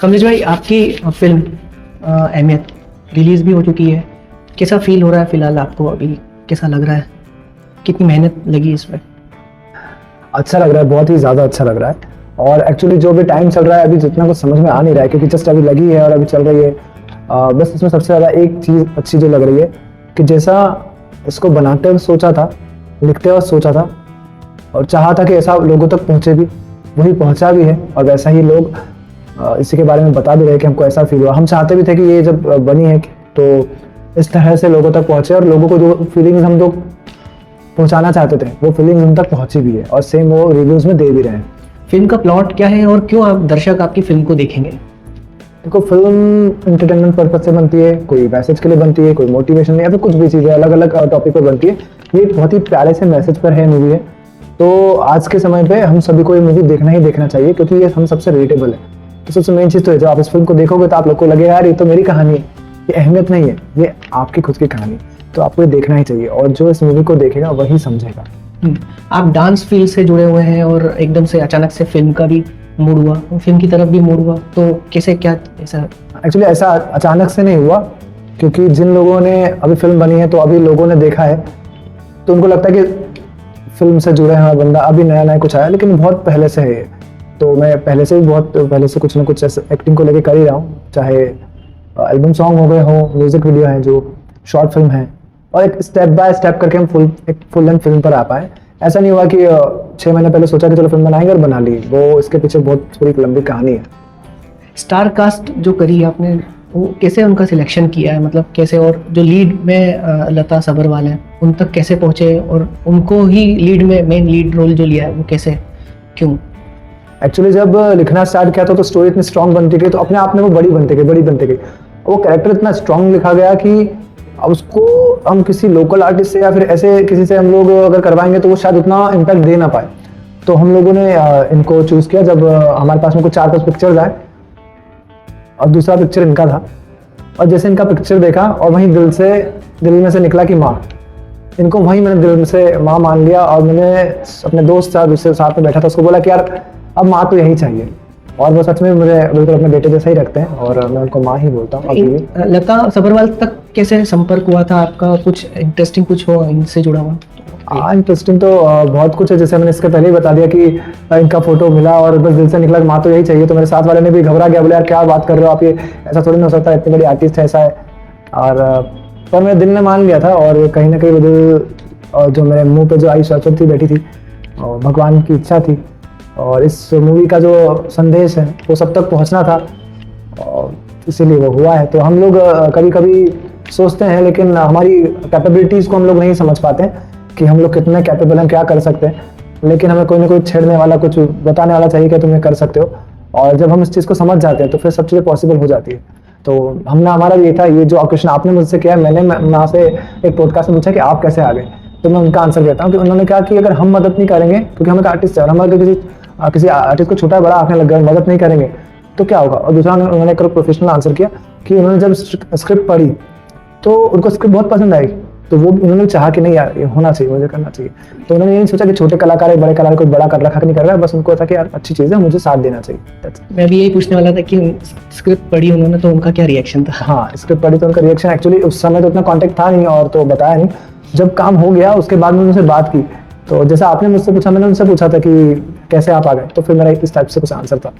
कमलेश भाई, आपकी फिल्म अहमियत रिलीज भी हो चुकी है। कैसा फील हो रहा है फिलहाल आपको? अभी कैसा लग रहा है? कितनी मेहनत लगी इसमें? अच्छा लग रहा है, बहुत ही ज़्यादा अच्छा लग रहा है। और एक्चुअली जो भी टाइम चल रहा है अभी जितना कुछ समझ में आ नहीं रहा है, क्योंकि जस्ट अभी लगी है और अभी चल रही है। बस इसमें सबसे ज़्यादा एक चीज़ अच्छी जो लग रही है कि जैसा इसको बनाते हुए सोचा था, लिखते हुए सोचा था और चाहा था कि ऐसा लोगों तक पहुँचे भी, वही पहुँचा भी है। और वैसा ही लोग इसी के बारे में बता भी रहे कि हमको ऐसा फील हुआ। हम चाहते भी थे कि ये जब बनी है तो इस तरह से लोगों तक पहुँचे और लोगों को जो फीलिंग्स हम लोग पहुंचाना चाहते थे वो फीलिंग्स उन तक पहुंची भी है और सेम वो रिव्यूज में दे भी रहे हैं। फिल्म का प्लॉट क्या है और क्यों आप दर्शक आपकी फिल्म को देखेंगे? देखो, फिल्म एंटरटेनमेंट पर्पज से बनती है, कोई मैसेज के लिए बनती है, कोई मोटिवेशन या फिर कुछ भी चीज़ें अलग अलग टॉपिक पर बनती है। ये एक बहुत ही प्यारे से मैसेज पर है मूवी है। तो आज के समय पे हम सभी को ये मूवी देखना ही देखना चाहिए, क्योंकि ये हम सबसे रिलेटेबल है। तो सबसे मेन चीज़ तो है, जब आप इस फिल्म को देखोगे तो आप लोग को लगेगा यार ये तो मेरी कहानी है, ये अहमियत नहीं है, ये आपकी खुद की कहानी। तो आपको ये देखना ही चाहिए और जो इस मूवी को देखेगा वही समझेगा। आप डांस फील्ड से जुड़े हुए हैं और एकदम से अचानक से फिल्म का भी मूड हुआ, फिल्म की तरफ भी मूड हुआ, तो कैसे क्या ऐसा? एक्चुअली ऐसा अचानक से नहीं हुआ, क्योंकि जिन लोगों ने अभी फिल्म बनी है तो अभी लोगों ने देखा है तो उनको लगता है कि फिल्म से जुड़े हैं बंदा, अभी नया नया कुछ आया, लेकिन बहुत पहले से है। तो मैं पहले से भी बहुत पहले से कुछ ना कुछ एक्टिंग को लेकर कर ही रहा हूँ, चाहे एल्बम सॉन्ग हो गए हो, म्यूजिक वीडियो है, जो शॉर्ट फिल्म है, और एक स्टेप बाय स्टेप करके हम फुल लेंथ फिल्म पर आ पाए। ऐसा नहीं हुआ कि 6 महीने पहले सोचा कि चलो फिल्म बनाएंगे और बना ली। वो इसके पीछे बहुत पूरी लंबी कहानी है। स्टार कास्ट जो करी आपने, वो कैसे उनका सिलेक्शन किया है? मतलब कैसे? और जो लीड में लता सबरवाल है, उन तक कैसे पहुंचे और उनको ही लीड में मेन लीड रोल जो लिया है वो कैसे, क्यों? एक्चुअली जब लिखना स्टार्ट किया था तो स्टोरी इतनी स्ट्रॉन्ग बनती गई, तो अपने आप में वो बड़ी बनती गई। वो कैरेक्टर इतना स्ट्रॉन्ग लिखा गया कि अब उसको हम किसी लोकल आर्टिस्ट से या फिर ऐसे किसी से हम लोग अगर करवाएंगे तो वो शायद उतना इम्पैक्ट दे ना पाए। तो हम लोगों ने इनको चूज़ किया जब हमारे पास में कुछ 4-5 पिक्चर्स आए और दूसरा पिक्चर इनका था। और जैसे इनका पिक्चर देखा और वहीं दिल में से निकला कि माँ, इनको वहीं मैंने दिल में से माँ मान लिया। और मैंने अपने दोस्त दूसरे साथ में बैठा था, उसको बोला कि यार अब माँ तो यही चाहिए। और वो सच में मुझे बिल्कुल अपने बेटे जैसा ही रखते हैं और मैं उनको माँ ही बोलता हूँ अभी भी। लता सबरवाल तक कैसे संपर्क हुआ था आपका? कुछ इंटरेस्टिंग कुछ हो इनसे जुड़ा हुआ? हाँ, इंटरेस्टिंग तो बहुत कुछ है। जैसे मैंने इसके पहले ही बता दिया कि इनका फोटो मिला और बस दिल से निकला कि माँ तो यही चाहिए। तो मेरे साथ वाले ने भी घबरा गया, बोले यार क्या बात कर रहे हो आप, ये ऐसा थोड़ी ना हो सकता, इतनी बड़ी आर्टिस्ट है, ऐसा है। और पर मेरे दिल ने मान लिया था और कहीं ना कहीं वो दिल जो मेरे मुँह पर जो आई सरस्वती बैठी थी और भगवान की इच्छा थी और इस मूवी का जो संदेश है वो सब तक पहुँचना था और इसीलिए वो हुआ है। तो हम लोग कभी कभी सोचते हैं, लेकिन हमारी कैपेबिलिटीज़ को हम लोग नहीं समझ पाते हैं कि हम लोग कितने कैपेबल हैं, क्या कर सकते हैं। लेकिन हमें कोई ना कोई छेड़ने वाला, कुछ बताने वाला चाहिए कि तुम ये कर सकते हो। और जब हम इस चीज़ को समझ जाते हैं तो फिर सब चीज़ें पॉसिबल हो जाती है। तो हमारा ये था, ये जो क्वेश्चन आपने मुझसे किया, मैंने वहाँ से एक पॉडकास्ट में पूछा कि आप कैसे आ गए, तो मैं उनका आंसर देता हूँ कि उन्होंने कहा कि अगर हम मदद नहीं करेंगे, क्योंकि हम एक आर्टिस्ट है और हम अगर किसी आर्टिस्ट को छोटा बड़ा आंकने लग गए, मदद नहीं करेंगे तो क्या होगा। और दूसरा उन्होंने एक प्रोफेशनल आंसर किया कि उन्होंने जब स्क्रिप्ट पढ़ी तो उनको स्क्रिप्ट बहुत पसंद आई, तो वो उन्होंने चाहा कि नहीं यार ये होना चाहिए, मुझे करना चाहिए। तो उन्होंने ये नहीं सोचा कि छोटे कलाकार है, बड़े कलाकार, कोई बड़ा कर रखा नहीं कर रहा है, बस उनको था कि यार अच्छी चीज़ है, मुझे साथ देना चाहिए। मैं भी यही पूछने वाला था कि स्क्रिप्ट पढ़ी उन्होंने तो उनका क्या रिएक्शन था? हाँ, स्क्रिप्ट पढ़ी तो उनका रिएक्शन, एक्चुअली उस समय तो इतना कॉन्टेक्ट था नहीं और तो बताया नहीं। जब काम हो गया उसके बाद मैंने उनसे बात की, तो जैसा आपने मुझसे पूछा मैंने उनसे पूछा था कि कैसे आप आ गए, तो फिर मेरा इस टाइप से कुछ आंसर था।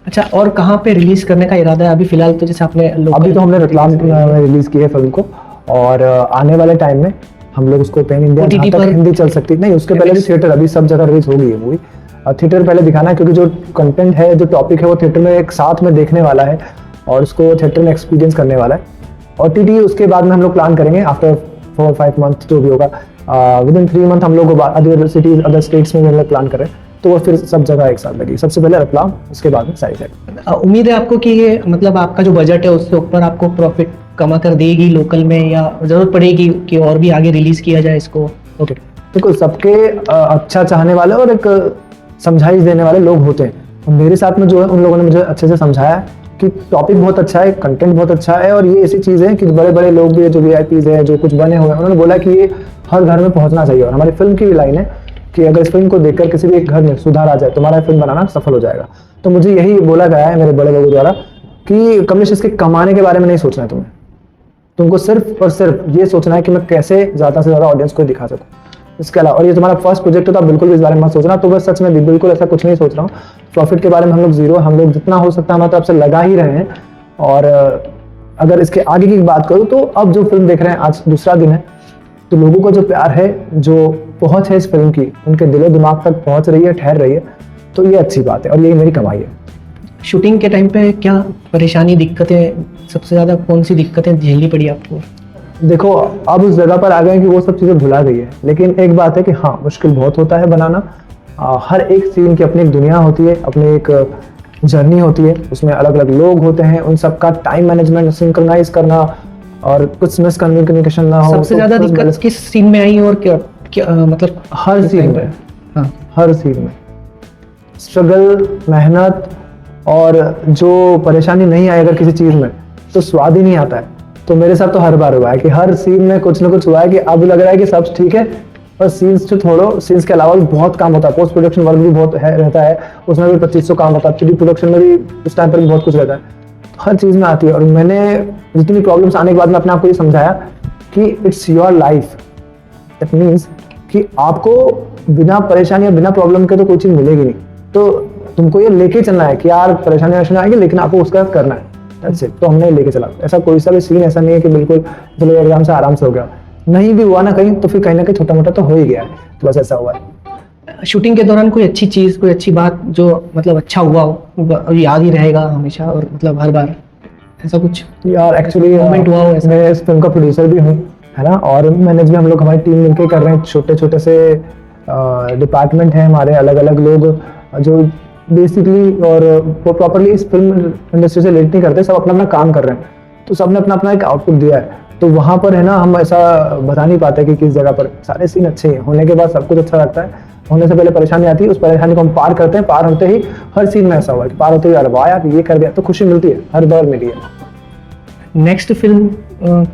अच्छा, और कहाँ पे रिलीज करने का इरादा है अभी फिलहाल? तो जैसे आपने अभी तो हमने रतलाम में रिलीज की है फिल्म को और आने वाले टाइम में हम लोग उसको पैन इंडिया जहाँ तक हिंदी चल सकती नहीं, उसके पहले भी थिएटर, अभी सब जगह रिलीज हो गई है मूवी। थिएटर पहले दिखाना है, क्योंकि जो कंटेंट है, जो टॉपिक है, वो थिएटर में एक साथ में देखने वाला है और उसको थिएटर में एक्सपीरियंस करने वाला है। और OTT उसके बाद में हम लोग प्लान करेंगे आफ्टर 4-5 मंथ जो भी होगा, विदिन 3 मंथ हम लोग अदर सिटीज, अदर स्टेट्स में हम लोग प्लान करें, तो वो फिर सब जगह एक साथ लगी। सबसे पहले रतलाम, उसके बाद में सारी जगह। उम्मीद है आपको कि ये मतलब आपका जो बजट है उससे ऊपर आपको प्रॉफिट कमा कर देगी लोकल में, या जरूरत पड़ेगी कि और भी आगे रिलीज किया जाए इसको? ओके, देखो सबके अच्छा चाहने वाले और एक समझाइश देने वाले लोग होते हैं। और मेरे साथ में जो है उन लोगों ने मुझे अच्छे से समझाया कि टॉपिक बहुत अच्छा है, कंटेंट बहुत अच्छा है और ये ऐसी चीज़ है कि बड़े बड़े लोग भी, जो VIPs हैं, जो कुछ बने हुए हैं, उन्होंने बोला कि ये हर घर में पहुंचना चाहिए। और हमारी फिल्म की भी लाइन है कि अगर इस फिल्म को देखकर किसी भी एक घर में सुधार आ जाए, तुम्हारा फिल्म बनाना सफल हो जाएगा। तो मुझे यही बोला गया है मेरे बड़े बाबू द्वारा कि कमलेश, इसके कमाने के बारे में नहीं सोचना है तुम्हें, तुमको सिर्फ और सिर्फ ये सोचना है कि मैं कैसे ज़्यादा से ज़्यादा ऑडियंस को दिखा सकूँ। इसके अलावा, और ये तुम्हारा फर्स्ट प्रोजेक्ट होता है, बिल्कुल भी इस बारे में मत सोचना। तो बस सच में बिल्कुल ऐसा कुछ नहीं सोच रहा हूँ। प्रॉफिट के बारे में हम लोग जीरो, हम लोग जितना हो सकता है हमारे तरफ से लगा ही रहे हैं। और अगर इसके आगे की बात करूँ तो अब जो फिल्म देख रहे हैं, आज दूसरा दिन है, तो लोगों का जो प्यार है, जो पहुंच है इस फिल्म की, उनके दिलो दिमाग तक पहुंच रही है, ठहर रही है, तो ये अच्छी बात है और यही मेरी कमाई है। शूटिंग के टाइम पे क्या परेशानी, दिक्कतें, सबसे ज़्यादा कौन सी दिक्कतें झेलनी पड़ी आपको? देखो, अब उस जगह पर आ गए कि वो सब चीज़ें भुला गई है, लेकिन एक बात है कि हाँ, मुश्किल बहुत होता है बनाना। हर एक सीन की अपनी एक दुनिया होती है, अपनी एक जर्नी होती है, उसमें अलग अलग लोग होते हैं, उन सबका टाइम मैनेजमेंट सिंक्रोनाइज करना और कुछ मिसकम्युनिकेशन ना हो। सबसे ज़्यादा दिक्कत किस सीन में आई और क्या मतलब हर सीन में? हाँ, हर सीन में स्ट्रगल, मेहनत और जो परेशानी नहीं आई अगर किसी चीज़ में, तो स्वाद ही नहीं आता है। तो मेरे साथ तो हर बार हुआ है कि हर सीन में कुछ ना कुछ हुआ है कि अब लग रहा है कि सब ठीक है, और सीन्स से छोड़ो, सीन्स के अलावा भी बहुत काम होता है, पोस्ट प्रोडक्शन वर्क भी बहुत रहता है, उसमें भी 2500 काम होता है, प्री प्रोडक्शन में भी उस टाइम पर भी बहुत कुछ रहता है, तो हर चीज़ में आती है। और मैंने जितनी प्रॉब्लम्स आने के बाद में अपने आप को ये समझाया कि it's your life, it means कि आपको बिना परेशानी या बिना प्रॉब्लम के तो कोई चीज़ मिलेगी नहीं। तो तुमको ये लेके चलना है कि यार परेशानी आएगी, लेकिन आपको उसका करना है, that's it। तो हमने लेके चला। ऐसा कोई सा भी सीन ऐसा नहीं है कि बिल्कुल चलो एग्जाम से आराम से हो गया, नहीं भी हुआ ना कहीं, तो फिर कहीं ना कहीं छोटा मोटा तो हो ही गया है। तो बस ऐसा हुआ है। शूटिंग के दौरान कोई अच्छी चीज़, कोई अच्छी बात जो मतलब अच्छा हुआ हो, याद ही रहेगा हमेशा, और मतलब हर बार ऐसा कुछ यार एक्चुअली मोमेंट हुआ हो ऐसा? मैं इस फिल्म का प्रोड्यूसर भी हूँ, है ना, और मैनेज भी हम लोग, हमारी टीम मिलकर कर रहे हैं। छोटे छोटे से डिपार्टमेंट हैं हमारे, अलग अलग लोग जो बेसिकली और वो प्रॉपरली इस फिल्म इंडस्ट्री से रिलेट नहीं करते, सब अपना अपना काम कर रहे हैं, तो सबने अपना अपना एक आउटपुट दिया है। तो वहाँ पर है ना, हम ऐसा बता नहीं पाते कि किस जगह पर सारे सीन अच्छे हैं, होने के बाद सब कुछ अच्छा लगता है, होने से पहले परेशानी आती है, उस परेशानी को हम पार करते हैं, पार होते ही हर सीन में ऐसा हुआ कि पार होते ही यार वाह यार ये कर दिया, तो खुशी मिलती है, हर दौर मिली है। नेक्स्ट फिल्म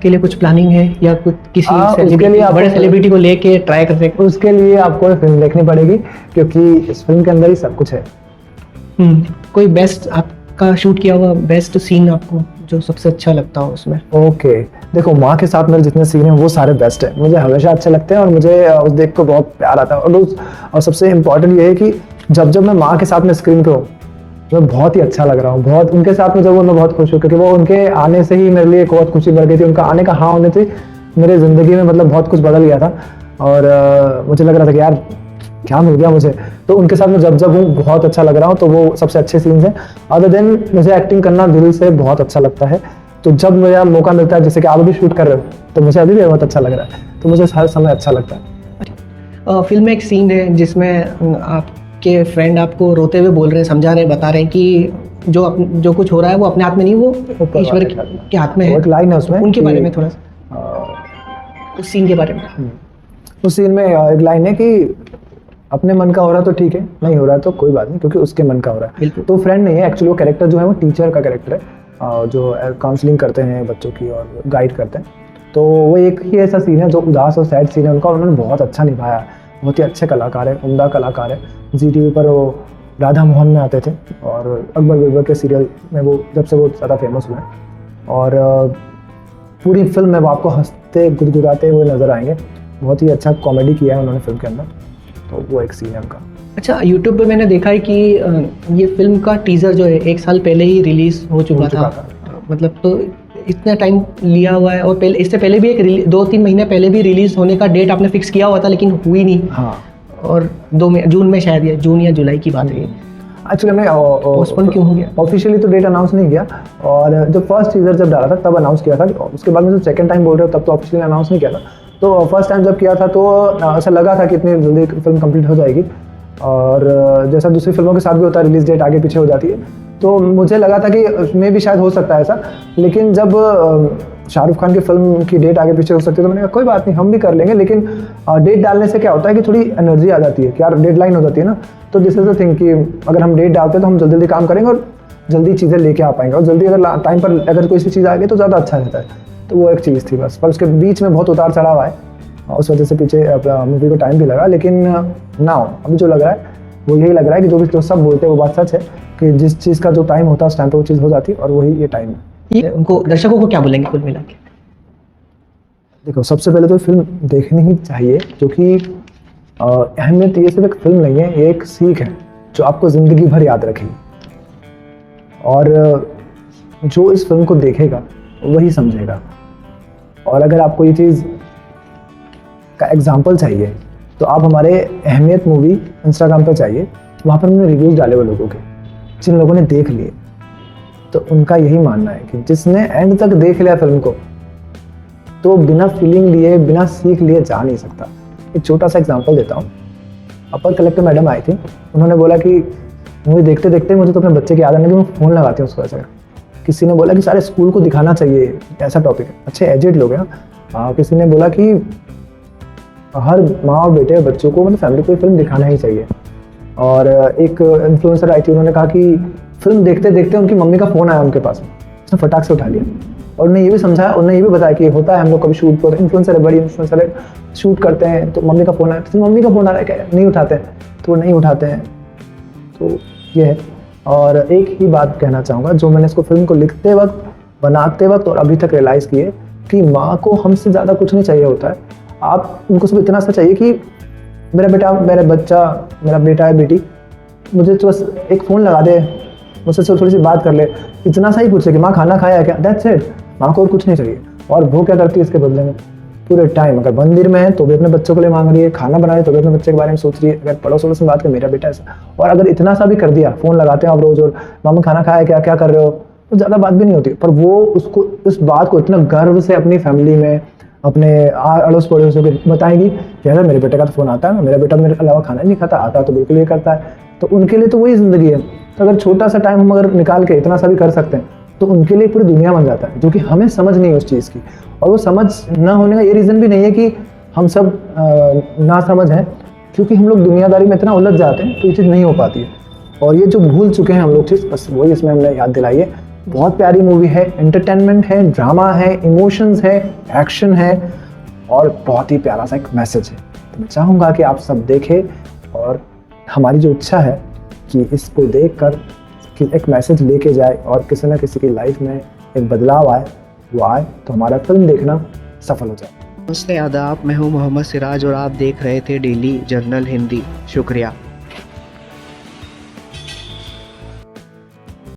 के लिए कुछ प्लानिंग है या कुछ किसी उसके लिए बड़े सेलिब्रिटी को लेके ट्राई कर सकते? उसके लिए आपको फिल्म देखनी पड़ेगी, क्योंकि इस फिल्म के अंदर ही सब कुछ है। कोई बेस्ट आपका शूट किया हुआ बेस्ट सीन आपको जो सबसे अच्छा लगता हो उसमें? ओके, देखो माँ के साथ मेरे जितने सीन हैं वो सारे बेस्ट हैं, मुझे हमेशा अच्छे लगते हैं और मुझे उस देख को बहुत प्यार आता है। और सबसे इम्पोर्टेंट ये है कि जब मैं माँ के साथ में स्क्रीन पे हूँ, मैं बहुत ही अच्छा लग रहा हूँ, बहुत उनके साथ में जब मैं बहुत खुश हूँ, क्योंकि वो उनके आने से ही मेरे लिए एक बहुत खुशी बढ़ गई थी। उनका आने का हाँ होने से मेरे ज़िंदगी में मतलब बहुत कुछ बदल गया था, और मुझे लग रहा था कि यार क्या मिल गया मुझे। तो उनके साथ में जब हूँ बहुत अच्छा लग रहा हूँ, तो वो सबसे अच्छे सीन्स हैं। अदर देन मुझे एक्टिंग करना दिल से बहुत अच्छा लगता है, तो जब मेरा मौका मिलता है, जैसे कि आप अभी शूट कर रहे हो, तो मुझे अभी भी बहुत अच्छा लग रहा है, तो मुझे हर समय अच्छा लगता है। फिल्म में एक सीन है जिसमें आपके फ्रेंड आपको रोते हुए बोल रहे हैं, समझा रहे हैं, बता रहे हैं कि जो कुछ हो रहा है वो अपने हाथ में नहीं, वो ईश्वर के हाथ में है। एक लाइन है उसमें, उनके बारे में थोड़ा सा, उस सीन के बारे में। उस सीन में एक लाइन है कि अपने मन का हो रहा तो ठीक है, नहीं हो रहा तो कोई बात नहीं, क्योंकि उसके मन का हो रहा है। तो फ्रेंड नहीं है एक्चुअली, वो कैरेक्टर जो है वो टीचर का कैरेक्टर है, जो काउंसलिंग करते हैं बच्चों की और गाइड करते हैं। तो वो एक ही ऐसा सीन है जो उदास और सैड सीन है उनका, उन्होंने बहुत अच्छा निभाया है। बहुत ही अच्छे कलाकार है, उम्दा कलाकार है। जी टीवी पर वो राधा मोहन में आते थे, और अकबर बिरबल के सीरियल में वो जब से वो ज़्यादा फेमस हुए हैं, और पूरी फिल्म में वो आपको हंसते गुदगुदाते हुए नजर आएंगे। बहुत ही अच्छा कॉमेडी किया है उन्होंने फिल्म के अंदर, तो वो एक सीन है उनका। अच्छा, यूट्यूब पे मैंने देखा है कि ये फिल्म का टीजर जो है 1 साल पहले ही रिलीज हो चुका था। मतलब तो इतना टाइम लिया हुआ है, और पहले इससे पहले भी 2-3 महीने पहले भी रिलीज होने का डेट आपने फिक्स किया हुआ था, लेकिन हुई नहीं। हाँ, और जून में शायद, ये जून या जुलाई की बात है। एक्चुअली मैं पोस्टपोन क्यों हो गया? ऑफिशियली तो डेट अनाउंस नहीं किया, और जब फर्स्ट टीजर जब डाला था तब अनाउंस किया था। उसके बाद में जो सेकंड टाइम बोल रहे हो तब तो ऑफिशियली अनाउंस नहीं किया था। तो फर्स्ट टाइम जब किया था तो ऐसा लगा था कि इतनी जल्दी फिल्म कंप्लीट हो जाएगी, और जैसा दूसरी फिल्मों के साथ भी होता है, रिलीज डेट आगे पीछे हो जाती है। तो मुझे लगा था कि उसमें भी शायद हो सकता है ऐसा, लेकिन जब शाहरुख खान की फिल्म की डेट आगे पीछे हो सकती है तो मैंने कहा कोई बात नहीं, हम भी कर लेंगे। लेकिन डेट डालने से क्या होता है कि थोड़ी एनर्जी आ जाती है कि यार डेडलाइन हो जाती है ना। तो दिस इज द थिंग कि अगर हम डेट डालते हैं तो हम जल्दी जल्दी काम करेंगे और जल्दी चीज़ें लेके आ पाएंगे, और जल्दी अगर टाइम पर अगर कोई सी चीज़ आ गई तो ज़्यादा अच्छा रहता है। तो वो एक चीज़ थी बस, पर उसके बीच में बहुत उतार चढ़ाव आए, उस वजह से पीछे मूवी को टाइम भी लगा, लेकिन नाउ अभी जो लग रहा है वो यही लग रहा है कि जो सब बोलते हैं वो बात सच है कि जिस चीज़ का जो टाइम होता है उस टाइम पर वो चीज़ हो जाती है, और वही ये टाइम है। ये उनको दर्शकों को क्या बोलेंगे कुल मिला के? देखो, सबसे पहले तो फिल्म देखनी ही चाहिए, क्योंकि अहमियत ये सिर्फ एक फिल्म नहीं है, ये एक सीख है जो आपको ज़िंदगी भर याद रखेगी। और जो इस फिल्म को देखेगा वही समझेगा। और अगर आपको ये चीज़ का एग्जाम्पल चाहिए तो आप हमारे अहमियत मूवी इंस्टाग्राम पर चाहिए, वहाँ पर हमने रिव्यूज़ डाले हुए लोगों के, जिन लोगों ने देख लिए। तो उनका यही मानना है कि जिसने एंड तक देख लिया फिल्म को तो बिना फीलिंग लिए, बिना सीख लिए जा नहीं सकता। एक छोटा सा एग्जांपल देता हूँ। अपर कलेक्टर मैडम आई थी, उन्होंने बोला कि मूवी देखते देखते मुझे तो अपने बच्चे की याद आने लगी, मैं फ़ोन लगाती हूँ उसको ऐसा। किसी ने बोला कि सारे स्कूल को दिखाना चाहिए, ऐसा टॉपिक है, अच्छे एजेड लोग हैं। किसी ने बोला कि हर माँ और बेटे और बच्चों को, मतलब फैमिली को फिल्म दिखाना ही चाहिए। और एक इन्फ्लुएंसर आई थी, उन्होंने कहा कि फिल्म देखते देखते उनकी मम्मी का फ़ोन आया उनके पास, उसने फटाक से उठा लिया। और उन्हें ये भी समझाया, उन्हें ये भी बताया कि होता है, हम लोग कभी शूट पर, इन्फ्लुएंसर है, बड़ी इन्फ्लुएंसर है, शूट करते हैं तो मम्मी का फ़ोन आया, तो मम्मी का फ़ोन आ रहा है क्या, नहीं उठाते हैं, तो वो नहीं उठाते हैं। तो ये है। और एक ही बात कहना चाहूँगा जो मैंने इसको फिल्म को लिखते वक्त, बनाते वक्त और अभी तक रियलाइज़ किए कि माँ को हमसे ज़्यादा कुछ नहीं चाहिए होता है। आप उनको सिर्फ इतना सा चाहिए कि मेरा बेटा, मेरा बच्चा, मेरा बेटा है, बेटी, मुझे तो बस एक फ़ोन लगा दे, मुझसे सिर्फ थोड़ी सी बात कर ले, इतना सा ही पूछे कि माँ खाना खाया है क्या, दैट्स इट। माँ को और कुछ नहीं चाहिए। और वो क्या करती है इसके बदले में, पूरे टाइम अगर मंदिर में है तो भी अपने बच्चों के लिए मांग रही है, खाना बना रही है तो भी अपने बच्चे के बारे में सोच रही है, अगर पड़ोस वड़ोस में बात कर, मेरा बेटा ऐसा। और अगर इतना सा भी कर दिया, फ़ोन लगाते हैं आप रोज़, और मामा खाना खाया है क्या, क्या कर रहे हो, तो ज़्यादा बात भी नहीं होती, पर वो उसको इस बात को इतना गर्व से अपनी फैमिली में, अपने अड़ोस पड़ोसियों को बताएंगी कि अगर मेरे बेटे का तो फ़ोन आता है, मेरा बेटा मेरे अलावा खाना नहीं खाता, आता तो बिल्कुल ये करता है। तो उनके लिए तो वही ज़िंदगी है। तो अगर छोटा सा टाइम हम अगर निकाल के इतना सा भी कर सकते हैं तो उनके लिए पूरी दुनिया बन जाता है, जो कि हमें समझ नहीं है उस चीज़ की। और वो समझ ना होने का ये रीज़न भी नहीं है कि हम सब ना समझ हैं, क्योंकि हम लोग दुनियादारी में इतना उलझ जाते हैं तो ये चीज़ नहीं हो पाती है। और ये जो भूल चुके हैं हम लोग चीज़, बस वही इसमें हमने याद दिलाई है। बहुत प्यारी मूवी है, एंटरटेनमेंट है, ड्रामा है, इमोशंस है, एक्शन है, और बहुत ही प्यारा सा एक मैसेज है। तो मैं चाहूँगा कि आप सब देखें, और हमारी जो इच्छा है कि इसको देखकर कि एक मैसेज लेके जाए और किसी न किसी की लाइफ में एक बदलाव आए, वो आए, तो हमारा फिल्म देखना सफल हो जाए। नमस्ते, आदाब, मैं हूं मोहम्मद सिराज और आप देख रहे थे डेली जर्नल हिंदी। शुक्रिया।